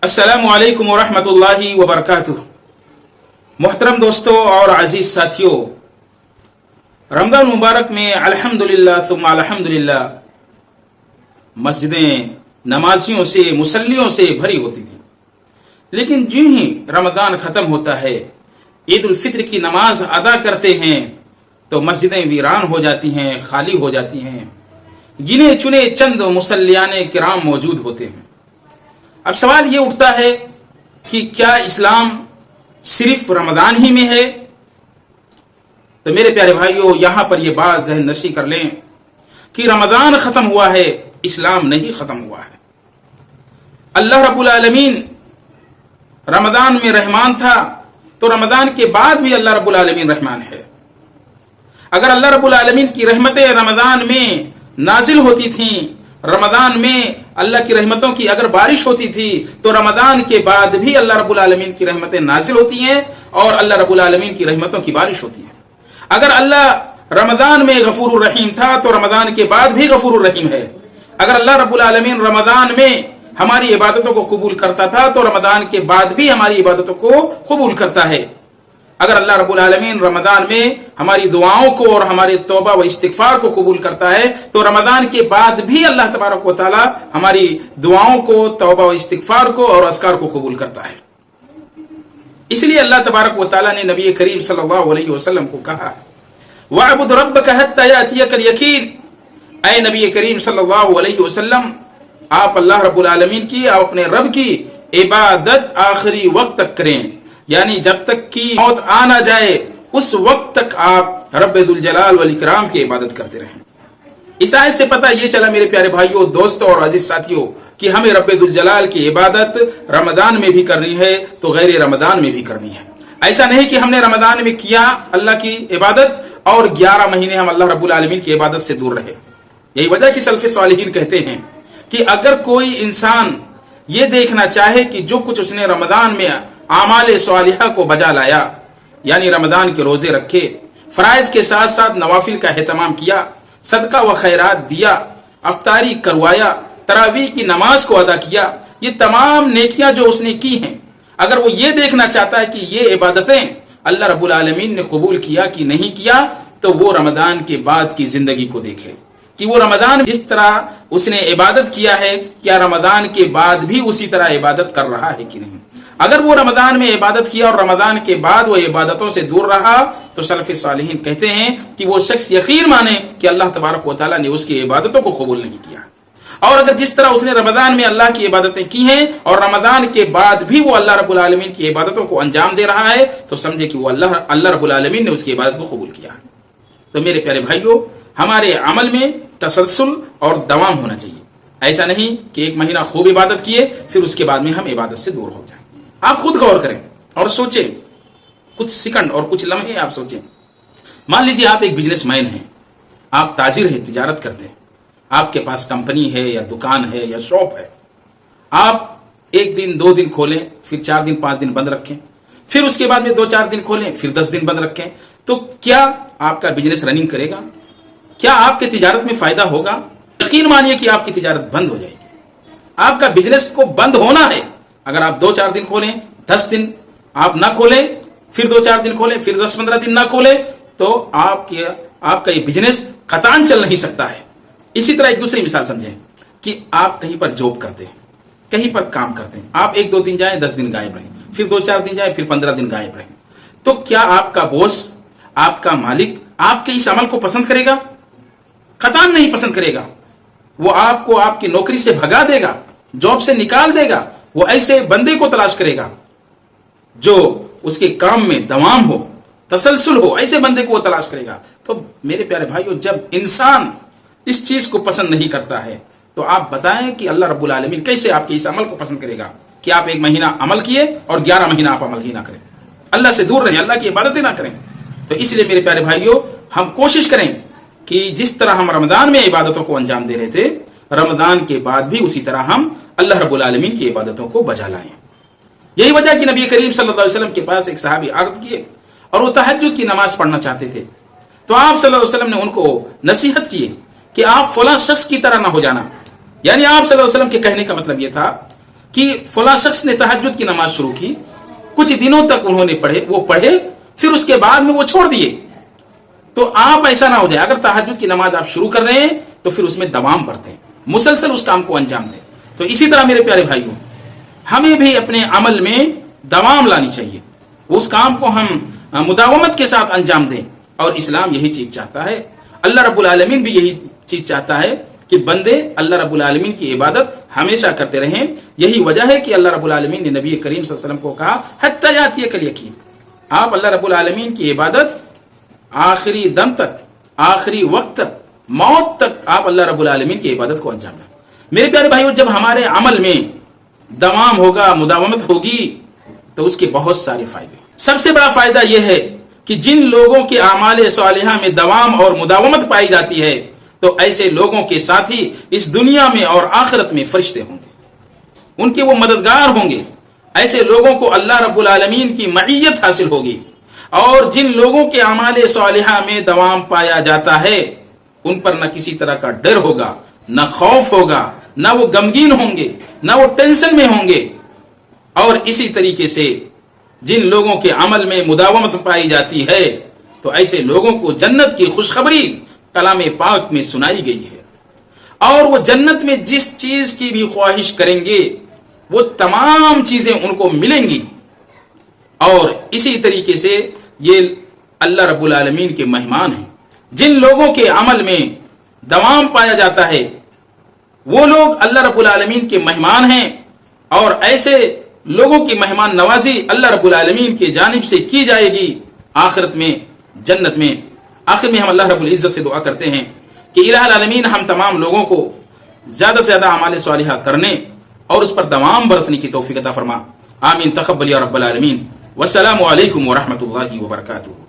अस्सलामु अलैकुम वरहमतुल्लाहि वबरकातुह। मोहतरम दोस्तों और अजीज साथियों, रमज़ान मुबारक में अल्हम्दुलिल्लाह सुम्मा अल्हम्दुलिल्लाह मस्जिदें नमाजियों से, मुसल्लियों से भरी होती थी। लेकिन जो ही रमज़ान ख़त्म होता है, ईद उल फित्र की नमाज अदा करते हैं तो मस्जिदें वीरान हो जाती हैं, खाली हो जाती हैं। गिने चुने चंद मुसल्लियाने किराम मौजूद होते हैं। अब सवाल ये उठता है कि क्या इस्लाम सिर्फ रमज़ान ही में है? तो मेरे प्यारे भाइयों, यहां पर यह बात ज़हन नशी कर लें कि रमज़ान ख़त्म हुआ है, इस्लाम नहीं ख़त्म हुआ है। अल्लाह रब्बुल आलमीन रमज़ान में रहमान था तो रमज़ान के बाद भी अल्लाह रब्बुल आलमीन रहमान है। अगर अल्लाह रब्बुल आलमीन की रहमतें रमज़ान में नाजिल होती थीं, रमज़ान में अल्लाह की रहमतों की अगर बारिश होती थी तो रमज़ान के बाद भी अल्लाह रब्बुल आलमीन की रहमतें नाजिल होती हैं और अल्लाह रब्बुल आलमीन की रहमतों की बारिश होती है। अगर अल्लाह रमज़ान में गफूरुर रहीम था तो रमज़ान के बाद भी गफूरुर रहीम है। अगर अल्लाह रब्बुल आलमीन रमज़ान में हमारी इबादतों को कबूल करता था तो रमज़ान के बाद भी हमारी इबादतों को कबूल करता है। अगर अल्लाह रब्बुल आलमीन रमज़ान में हमारी दुआओं को और हमारे तौबा व इस्तिग़फ़ार को कबूल करता है तो रमज़ान के बाद भी अल्लाह तबारक व तआला हमारी दुआओं को, तौबा व इस्तिग़फ़ार को और अस्कार को कबूल करता है। इसलिए अल्लाह तबारक व तआला ने नबी करीम सल्लल्लाहु अलैहि वसल्लम को कहा, वअबुद रब्बक हत्ता यातियकल यकीन। ऐ नबी करीम सल्लल्लाहु अलैहि वसल्लम, आप अल्लाह रब्बुल आलमीन की, आप अपने रब की इबादत आखिरी वक्त तक करें, यानी जब तक की मौत आ ना जाए उस वक्त तक आप रब्बुल जलाल वल इकराम की इबादत करते रहें। इस आयत से पता ये चला मेरे प्यारे भाइयों, दोस्तों और अजीज साथियों कि हमें रब्बुल जलाल की इबादत रमज़ान में भी करनी है तो गैर रमज़ान में भी करनी है। ऐसा नहीं कि हमने रमज़ान में किया अल्लाह की इबादत और 11 महीने हम अल्लाह रब्बुल आलमीन की इबादत से दूर रहे। यही वजह कि सल्फ़े सालिहीन कहते हैं कि अगर कोई इंसान ये देखना चाहे कि जो कुछ उसने रमज़ान में आमाल सालिहा को बजा लाया, यानी रमज़ान के रोजे रखे, फराइज के साथ साथ नवाफिल का एहतमाम किया, सदका व खैरात दिया, अफ्तारी करवाया, तरावीह की नमाज को अदा किया, ये तमाम नेकियां जो उसने की हैं, अगर वो ये देखना चाहता है कि ये इबादतें अल्लाह रब्बुल आलमीन ने कबूल किया कि नहीं किया, तो वो रमज़ान के बाद की जिंदगी को देखे कि वो रमज़ान जिस तरह उसने इबादत किया है, क्या रमज़ान के बाद भी उसी तरह इबादत कर रहा है कि नहीं। अगर वो रमज़ान में इबादत किया और रमज़ान के बाद वो इबादतों से दूर रहा तो सल्फ़े सालिहीन कहते हैं कि वो शख्स यकीन माने कि अल्लाह तबारक व तआला ने उसकी इबादतों को कबूल नहीं किया। और अगर जिस तरह उसने रमज़ान में अल्लाह की इबादतें की हैं और रमज़ान के बाद भी वो अल्लाह रब्बुल आलमीन की इबादतों को अंजाम दे रहा है तो समझे कि वो अल्लाह रब्बुल आलमीन ने उसकी इबादत को कबूल किया। तो मेरे प्यारे भाइयों, हमारे अमल में तसलसल और दवाम होना चाहिए। ऐसा नहीं कि एक महीना खूब इबादत किए फिर उसके बाद में हम इबादत से दूर हो जाए। आप खुद गौर करें और सोचें, कुछ सेकंड और कुछ लम्हे आप सोचें। मान लीजिए आप एक बिजनेसमैन हैं, आप ताजिर हैं, तिजारत करते हैं, आपके पास कंपनी है या दुकान है या शॉप है। आप एक दिन 2 दिन खोलें, फिर 4 दिन 5 दिन बंद रखें, फिर उसके बाद में 2-4 दिन खोलें, फिर 10 दिन बंद रखें, तो क्या आपका बिजनेस रनिंग करेगा? क्या आपके तिजारत में फायदा होगा? यकीन मानिए कि आपकी तिजारत बंद हो जाएगी। आपका बिजनेस को बंद होना है। अगर आप 2-4 दिन खोलें, 10 दिन आप ना खोलें, फिर 2-4 दिन खोलें, फिर 10-15 दिन ना खोलें, तो आपका ये बिजनेस कतान चल नहीं सकता है। इसी तरह एक दूसरी मिसाल समझें कि आप कहीं पर जॉब करते हैं, कहीं पर काम करते हैं, आप 1-2 दिन जाएं, 10 दिन गायब रहें, फिर 2-4 दिन जाएं, फिर 15 दिन गायब रहें, तो क्या आपका बॉस, आपका मालिक आपके इस अमल को पसंद करेगा? कतान नहीं पसंद करेगा। वो आपको आपकी नौकरी से भगा देगा, जॉब से निकाल देगा। वो ऐसे बंदे को तलाश करेगा जो उसके काम में दवाम हो, तसलसल हो, ऐसे बंदे को वो तलाश करेगा। तो मेरे प्यारे भाइयों, जब इंसान इस चीज को पसंद नहीं करता है तो आप बताएं कि अल्लाह रब्बुल आलमीन कैसे आपके इस अमल को पसंद करेगा कि आप 1 महीना अमल किए और 11 महीना आप अमल ही ना करें, अल्लाह से दूर रहें, अल्लाह की इबादतें ना करें। तो इसलिए मेरे प्यारे भाइयों, हम कोशिश करें कि जिस तरह हम रमज़ान में इबादतों को अंजाम दे रहे थे, रमज़ान के बाद भी उसी तरह हम अल्लाह रब्बुल आलमीन की इबादतों को बजा लाएं। यही वजह कि नबी करीम सल्लल्लाहु अलैहि वसल्लम के पास एक सहाबी अर्ज किए और वो तहज्जुद की नमाज पढ़ना चाहते थे। तो आप सल्लल्लाहु अलैहि वसल्लम ने उनको नसीहत की कि आप फलां शख्स की तरह ना हो जाना। यानी आप सल्लल्लाहु अलैहि वसल्लम के कहने का मतलब यह था کہ فلاں شخص نے تہجد کی نماز شروع کی, کچھ دنوں تک انہوں نے پڑھے, پھر اس کے بعد میں وہ چھوڑ دیے. تو آپ ایسا نہ ہو جائے, اگر تہجد کی نماز آپ شروع کر رہے ہیں تو پھر اس میں دوام برتیں, مسلسل اس کام کو انجام دیں. تو اسی طرح میرے پیارے بھائیوں, ہمیں بھی اپنے عمل میں دوام لانی چاہیے, اس کام کو ہم مداومت کے ساتھ انجام دیں, اور اسلام یہی چیز چاہتا ہے. اللہ رب العالمین بھی یہی چیز چاہتا ہے کہ بندے اللہ رب العالمین کی عبادت ہمیشہ کرتے رہیں. یہی وجہ ہے کہ اللہ رب العالمین نے نبی کریم صلی اللہ علیہ وسلم کو کہا حتی یاتیک الیقین, آپ اللہ رب العالمین کی عبادت آخری دم تک, آخری وقت تک, موت تک آپ اللہ رب العالمین کی عبادت کو انجام دیں. میرے پیارے بھائیوں, جب ہمارے عمل میں دوام ہوگا, مداومت ہوگی, تو اس کے بہت سارے فائدے. سب سے بڑا فائدہ یہ ہے کہ جن لوگوں کے اعمال صالحہ میں دوام اور مداومت پائی جاتی ہے, تو ایسے لوگوں کے ساتھی اس دنیا میں اور آخرت میں فرشتے ہوں گے, ان کے وہ مددگار ہوں گے. ایسے لوگوں کو اللہ رب العالمین کی معیت حاصل ہوگی. اور جن لوگوں کے اعمال صالحہ میں دوام پایا جاتا ہے, ان پر نہ کسی طرح کا ڈر ہوگا, نہ خوف ہوگا, نہ وہ غمگین ہوں گے, نہ وہ ٹینشن میں ہوں گے. اور اسی طریقے سے جن لوگوں کے عمل میں مداومت پائی جاتی ہے, تو ایسے لوگوں کو جنت کی خوشخبری کلام پاک میں سنائی گئی ہے. اور وہ جنت میں جس چیز کی بھی خواہش کریں گے, وہ تمام چیزیں ان کو ملیں گی. اور اسی طریقے سے یہ اللہ رب العالمین کے مہمان ہیں. جن لوگوں کے عمل میں دوام پایا جاتا ہے, وہ لوگ اللہ رب العالمین کے مہمان ہیں. اور ایسے لوگوں کی مہمان نوازی اللہ رب العالمین کی جانب سے کی جائے گی آخرت میں, جنت میں. آخر میں ہم اللہ رب العزت سے دعا کرتے ہیں کہ الہ العالمین ہم تمام لوگوں کو زیادہ سے زیادہ اعمال صالحہ کرنے اور اس پر دوام برتنے کی توفیق عطا فرما. آمین. تقبل یا رب العالمین. والسلام علیکم ورحمۃ اللہ وبرکاتہ.